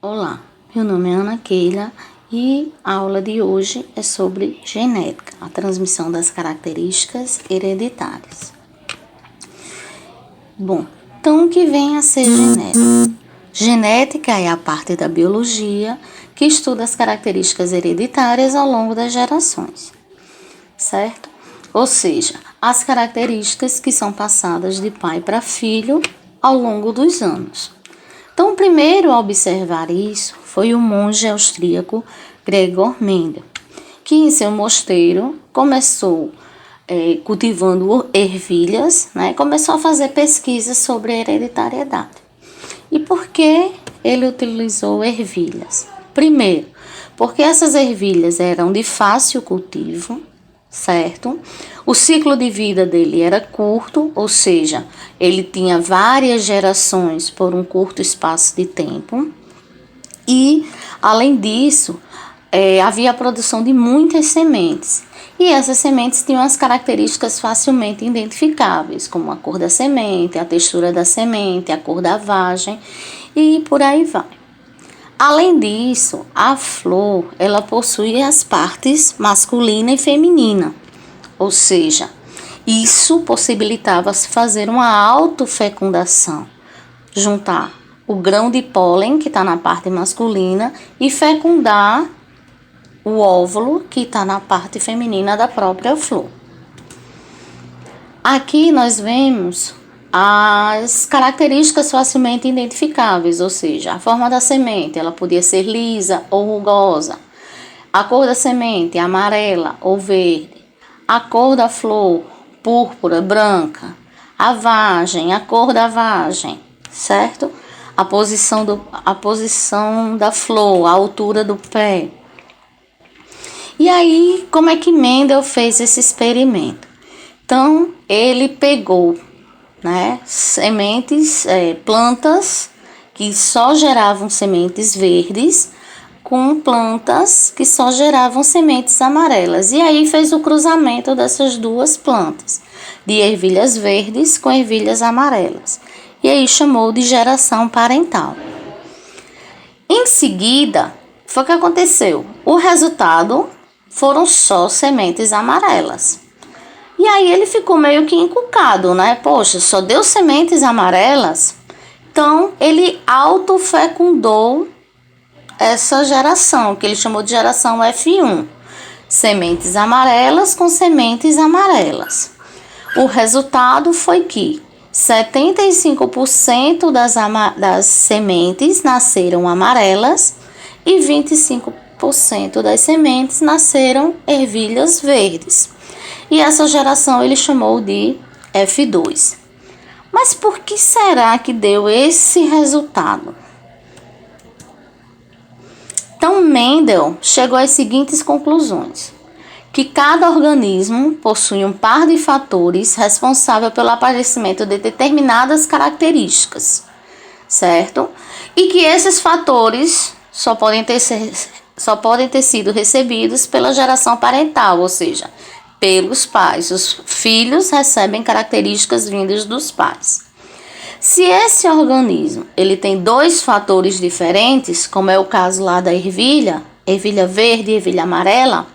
Olá, meu nome é Ana Keila e a aula de hoje é sobre genética, a transmissão das características hereditárias. Bom, então o que vem a ser genética? Genética é a parte da biologia que estuda as características hereditárias ao longo das gerações, certo? Ou seja, as características que são passadas de pai para filho ao longo dos anos. Então, o primeiro a observar isso foi o monge austríaco Gregor Mendel, que em seu mosteiro começou cultivando ervilhas, começou a fazer pesquisas sobre a hereditariedade. E por que ele utilizou ervilhas? Primeiro, porque essas ervilhas eram de fácil cultivo, certo? O ciclo de vida dele era curto, ou seja, ele tinha várias gerações por um curto espaço de tempo. E, além disso, havia a produção de muitas sementes. E essas sementes tinham as características facilmente identificáveis, como a cor da semente, a textura da semente, a cor da vagem e por aí vai. Além disso, a flor, ela possui as partes masculina e feminina, ou seja, isso possibilitava se fazer uma autofecundação, juntar o grão de pólen, que está na parte masculina, e fecundar o óvulo, que está na parte feminina da própria flor. Aqui nós vemos as características facilmente identificáveis, ou seja, a forma da semente, ela podia ser lisa ou rugosa, a cor da semente, amarela ou verde, a cor da flor, púrpura, branca, a vagem, a cor da vagem, certo? A posição da flor, a altura do pé. E aí, como é que Mendel fez esse experimento? Então, ele pegou sementes, plantas que só geravam sementes verdes com plantas que só geravam sementes amarelas. E aí fez o cruzamento dessas duas plantas, de ervilhas verdes com ervilhas amarelas. E aí chamou de geração parental. Em seguida, foi o que aconteceu. O resultado foram só sementes amarelas. E aí ele ficou meio que encucado, Poxa, só deu sementes amarelas? Então, ele autofecundou essa geração, que ele chamou de geração F1. Sementes amarelas com sementes amarelas. O resultado foi que 75% das sementes nasceram amarelas e 25% das sementes nasceram ervilhas verdes. E essa geração ele chamou de F2. Mas por que será que deu esse resultado? Então, Mendel chegou às seguintes conclusões: que cada organismo possui um par de fatores responsável pelo aparecimento de determinadas características, certo? E que esses fatores só podem ter sido recebidos pela geração parental, ou seja, pelos pais. Os filhos recebem características vindas dos pais. Se esse organismo ele tem dois fatores diferentes, como é o caso lá da ervilha verde e ervilha amarela,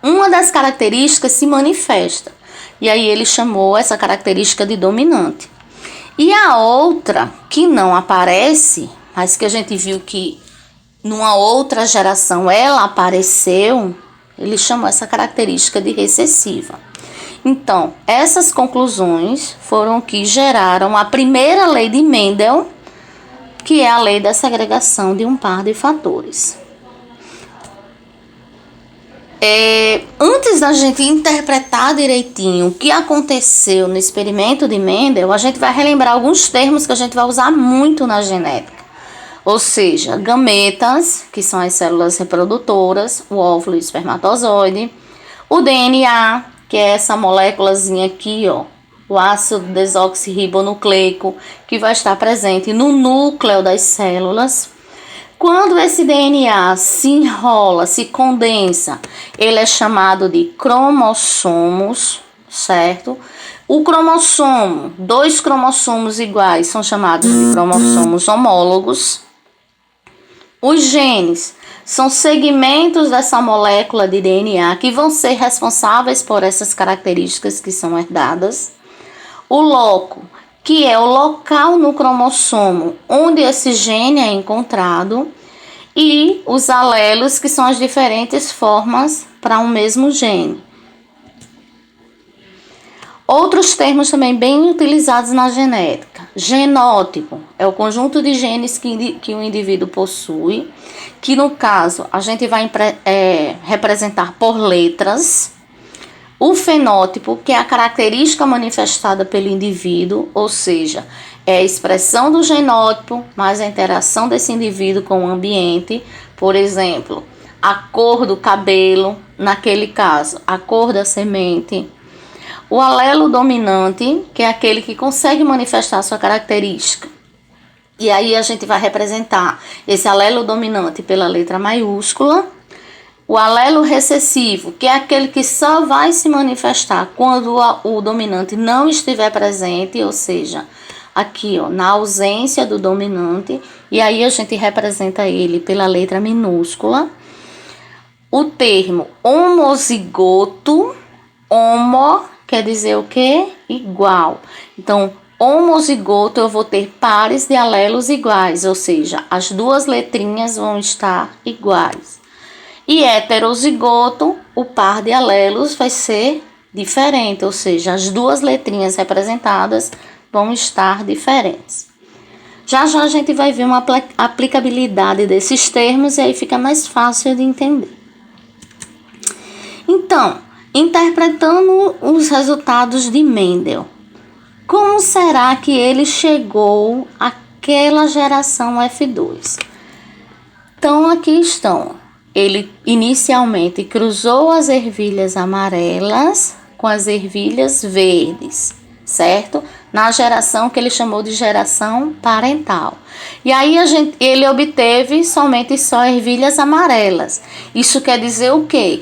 uma das características se manifesta. E aí ele chamou essa característica de dominante. E a outra, que não aparece, mas que a gente viu que numa outra geração ela apareceu, ele chamou essa característica de recessiva. Então, essas conclusões foram que geraram a primeira lei de Mendel, que é a lei da segregação de um par de fatores. Antes da gente interpretar direitinho o que aconteceu no experimento de Mendel, a gente vai relembrar alguns termos que a gente vai usar muito na genética. Ou seja, gametas, que são as células reprodutoras, o óvulo e o espermatozoide, o DNA, que é essa moléculazinha aqui, o ácido desoxirribonucleico, que vai estar presente no núcleo das células. Quando esse DNA se enrola, se condensa, ele é chamado de cromossomos, certo? O cromossomo, 2 cromossomos iguais são chamados de cromossomos homólogos. Os genes são segmentos dessa molécula de DNA que vão ser responsáveis por essas características que são herdadas. O loco, que é o local no cromossomo onde esse gene é encontrado. E os alelos, que são as diferentes formas para um mesmo gene. Outros termos também bem utilizados na genética. Genótipo é o conjunto de genes que o indivíduo possui, que no caso a gente vai representar por letras. O fenótipo, que é a característica manifestada pelo indivíduo, ou seja, é a expressão do genótipo mais a interação desse indivíduo com o ambiente. Por exemplo, a cor do cabelo, naquele caso, a cor da semente. O alelo dominante, que é aquele que consegue manifestar sua característica. E aí a gente vai representar esse alelo dominante pela letra maiúscula. O alelo recessivo, que é aquele que só vai se manifestar quando o dominante não estiver presente, ou seja, aqui ó, na ausência do dominante, e aí a gente representa ele pela letra minúscula. O termo homozigoto, homo quer dizer o quê? Igual. Então, homozigoto eu vou ter pares de alelos iguais, ou seja, as duas letrinhas vão estar iguais. E heterozigoto, o par de alelos vai ser diferente, ou seja, as duas letrinhas representadas vão estar diferentes. Já já a gente vai ver uma aplicabilidade desses termos e aí fica mais fácil de entender. Então, interpretando os resultados de Mendel, como será que ele chegou àquela geração F2? Então, aqui estão. Ele inicialmente cruzou as ervilhas amarelas com as ervilhas verdes, certo? Na geração que ele chamou de geração parental. E aí ele obteve somente só ervilhas amarelas. Isso quer dizer o quê?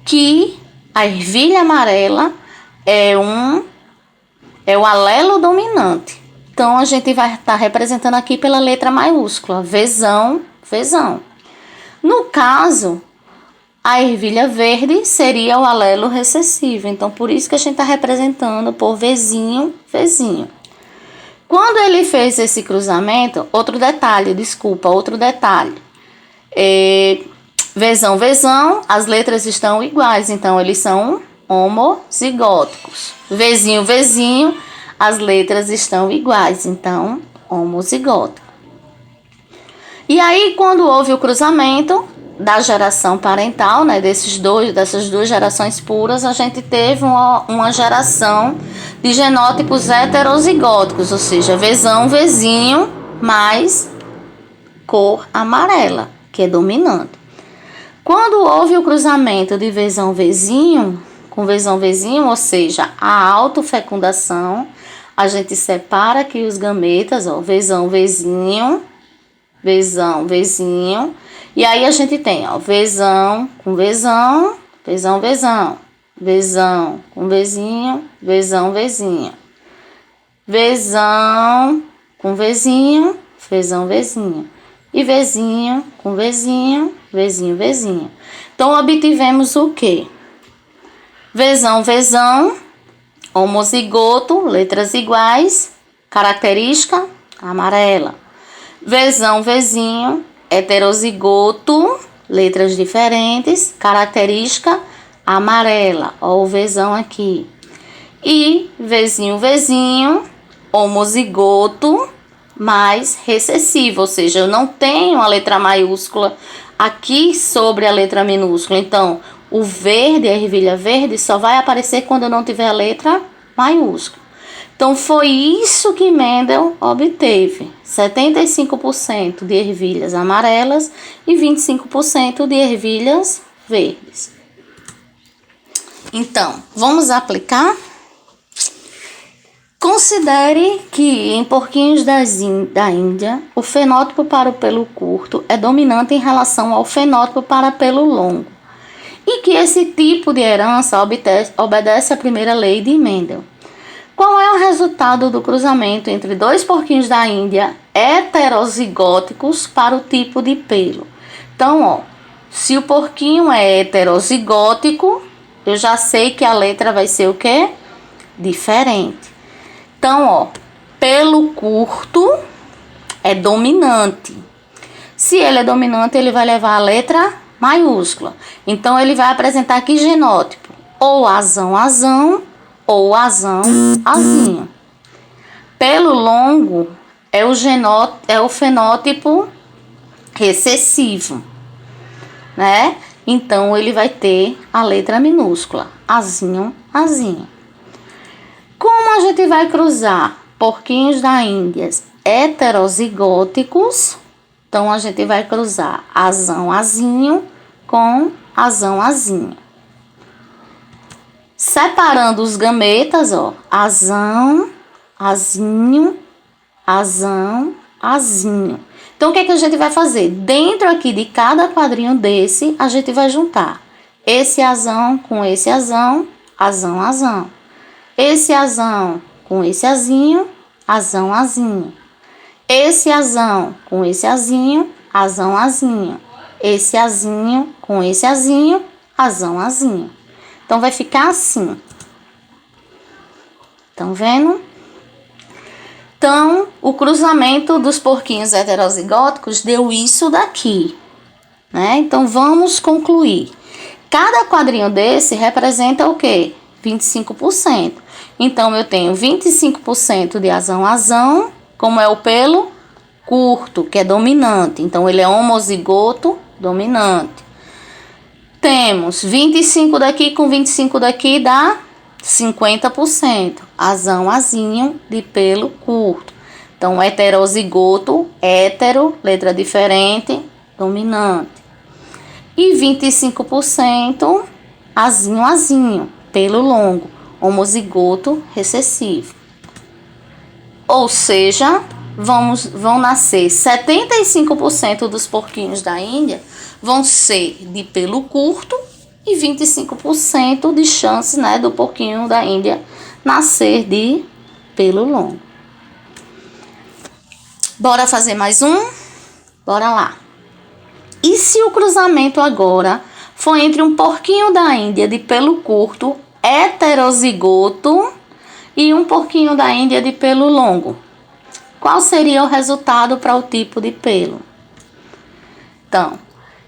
Que a ervilha amarela é o alelo dominante. Então, a gente vai estar representando aqui pela letra maiúscula, Vzão, Vzão. No caso, a ervilha verde seria o alelo recessivo. Então, por isso que a gente está representando por Vzinho, Vzinho. Quando ele fez esse cruzamento, outro detalhe. Vzão, Vzão, as letras estão iguais. Então, eles são homozigóticos. Vzinho, Vzinho, as letras estão iguais. Então, homozigótico. E aí, quando houve o cruzamento da geração parental, né, dessas duas gerações puras, a gente teve uma geração de genótipos heterozigóticos, ou seja, Vzão, Vzinho, mais cor amarela, que é dominante. Quando houve o cruzamento de Vzão, Vzinho, com Vzão, Vzinho, ou seja, a autofecundação, a gente separa aqui os gametas, ó, Vzão, Vzinho, Vzão, Vzinho. E aí a gente tem, ó, Vzão com Vzão, Vzão, Vzão. Vzão com Vzinho, Vzão, Vzinho. Vzão com Vzinho, Vzão, Vzinho. E Vzinho com Vzinho, Vzinho, Vzinho. Então, obtivemos o quê? Vzão, Vzão, homozigoto, letras iguais, característica amarela. Vzão, Vzinho, heterozigoto, letras diferentes, característica amarela, ó o Vzão aqui. E Vzinho, Vzinho, homozigoto, mais recessivo, ou seja, eu não tenho a letra maiúscula aqui sobre a letra minúscula. Então, o verde, a ervilha verde, só vai aparecer quando eu não tiver a letra maiúscula. Então, foi isso que Mendel obteve, 75% de ervilhas amarelas e 25% de ervilhas verdes. Então, vamos aplicar? Considere que em porquinhos da Índia, o fenótipo para o pelo curto é dominante em relação ao fenótipo para pelo longo, e que esse tipo de herança obedece à primeira lei de Mendel. Qual é o resultado do cruzamento entre dois porquinhos da Índia heterozigóticos para o tipo de pelo. Então, ó, se o porquinho é heterozigótico, eu já sei que a letra vai ser o quê? Diferente. Então, ó, pelo curto é dominante. Se ele é dominante, ele vai levar a letra maiúscula. Então, ele vai apresentar que genótipo? Ou azão, ou azinho. Pelo longo é o fenótipo recessivo, né? Então, ele vai ter a letra minúscula, azinho. Como a gente vai cruzar porquinhos da Índia heterozigóticos? Então, a gente vai cruzar azinho com azinho. Separando os gametas, ó, azinho. Então, o que é que a gente vai fazer? Dentro aqui de cada quadrinho desse, a gente vai juntar esse azão com esse azão. Esse azão com esse azinho. Esse azão com esse azinho. Esse azinho com esse azinho. Então, vai ficar assim. Estão vendo? Então, o cruzamento dos porquinhos heterozigóticos deu isso daqui, né? Então, vamos concluir. Cada quadrinho desse representa o quê? 25%. Então, eu tenho 25% de azão, como é o pelo curto, que é dominante. Então, ele é homozigoto dominante. Temos 25 daqui com 25 daqui dá 50%. Azinho de pelo curto. Então, heterozigoto, letra diferente, dominante. E 25% azinho, pelo longo, homozigoto recessivo. Ou seja, vão nascer 75% dos porquinhos da Índia vão ser de pelo curto e 25% de chance, né, do porquinho da Índia nascer de pelo longo. Bora fazer mais um? Bora lá. E se o cruzamento agora for entre um porquinho da Índia de pelo curto, heterozigoto, e um porquinho da Índia de pelo longo? Qual seria o resultado para o tipo de pelo? Então,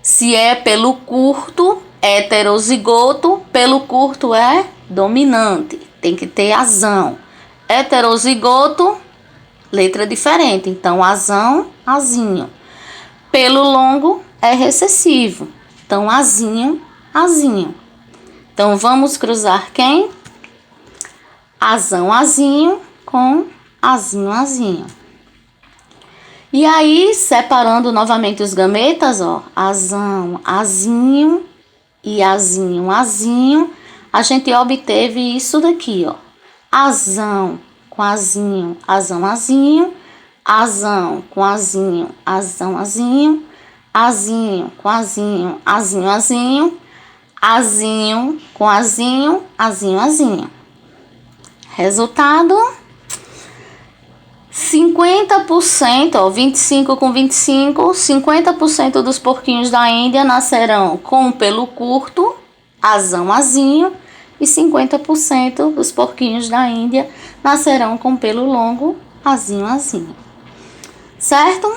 se é pelo curto, heterozigoto, pelo curto é dominante, tem que ter azão. Heterozigoto, letra diferente, então azinho. Pelo longo é recessivo, então azinho. Então, vamos cruzar quem? Azinho com azinho. E aí, separando novamente os gametas, ó, azinho e azinho, a gente obteve isso daqui, ó. Azão com azinho, azinho, azão com azinho, azinho, azinho com azinho, azinho com azinho. Resultado: 50%, ó, 25 com 25, 50% dos porquinhos da Índia nascerão com pelo curto, azinho, e 50% dos porquinhos da Índia nascerão com pelo longo, azinho. Certo?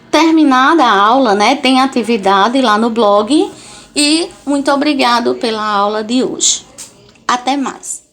Terminada a aula, né? Tem atividade lá no blog e muito obrigado pela aula de hoje. Até mais.